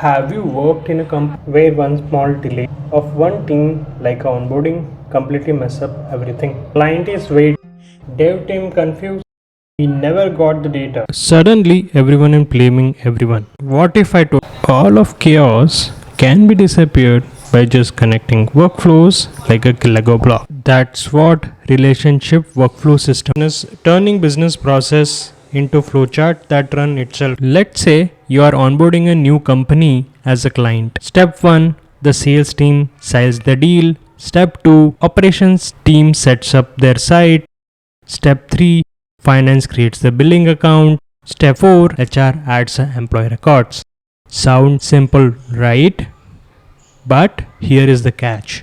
Have you worked in a company where one small delay of one team, like onboarding, completely mess up everything? Client is waiting, dev team confused, we never got the data. Suddenly, everyone is blaming everyone. What if I told all of chaos can be disappeared by just connecting workflows like a Lego block? That's what relationship workflow system is, turning business process into flowchart that run itself. Let's say you are onboarding a new company as a client. Step 1, the sales team sells the deal. Step 2, operations team sets up their site. Step 3, finance creates the billing account. Step 4, HR adds employee records. Sound simple, right? But here is the catch.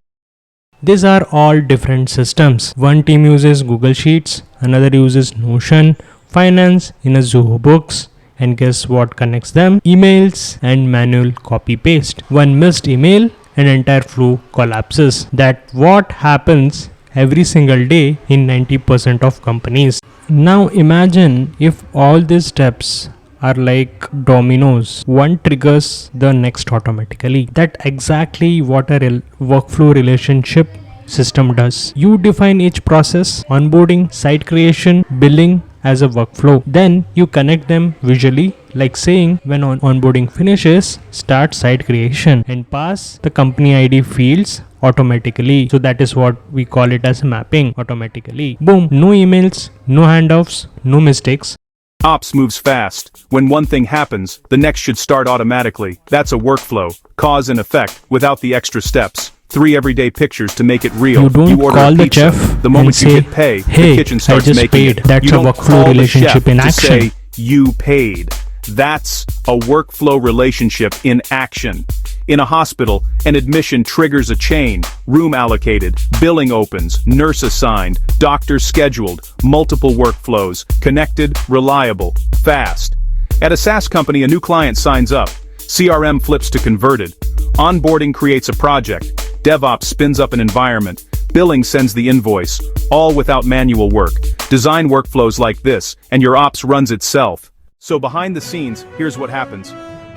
These are all different systems. One team uses Google Sheets, another uses Notion, finance in a Zoho Books, and guess what connects them? Emails and manual copy paste. One missed email and entire flow collapses. That what happens every single day in 90% of companies. Now imagine if all these steps are like dominoes. One triggers the next automatically. That exactly what a workflow relationship system does. You define each process, onboarding, site creation, billing as a workflow. Then you connect them visually, like saying when onboarding finishes, start site creation and pass the company ID fields automatically. So that is what we call it as mapping automatically. Boom, no emails, no handoffs, no mistakes. Ops moves fast. When one thing happens, the next should start automatically. That's a workflow, cause and effect, without the extra steps. 3 everyday pictures to make it real. You don't order call a the pizza. chef The moment and you say, hit pay, "Hey, the kitchen I starts just making paid." it. That's You a don't workflow call the relationship chef in to action. say, "You paid." That's a workflow relationship in action. In a hospital, an admission triggers a chain. Room allocated, billing opens, nurse assigned, doctor scheduled, multiple workflows, connected, reliable, fast. At a SaaS company, a new client signs up. CRM flips to converted. Onboarding creates a project. DevOps spins up an environment. Billing sends the invoice, all without manual work. Design workflows like this, and your ops runs itself. So behind the scenes, here's what happens.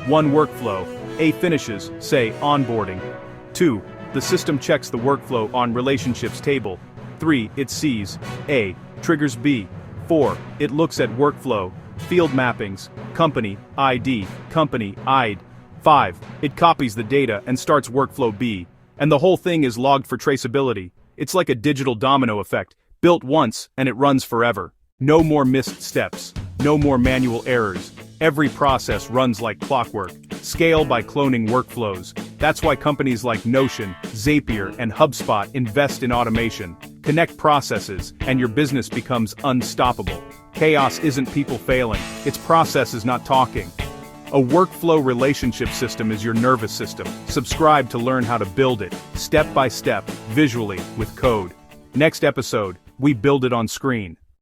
1 workflow. A finishes, say, onboarding. 2. The system checks the workflow on relationships table. 3. It sees A. Triggers B. 4. It looks at workflow, field mappings, company, ID, company, ID. 5. It copies the data and starts workflow B. And the whole thing is logged for traceability. It's like a digital domino effect, built once and it runs forever. No more missed steps. No more manual errors. Every process runs like clockwork. Scale by cloning workflows. That's why companies like Notion, Zapier, and HubSpot invest in automation. Connect processes, and your business becomes unstoppable. Chaos isn't people failing, it's processes not talking. A workflow relationship system is your nervous system. Subscribe to learn how to build it, step by step, visually, with code. Next episode, we build it on screen.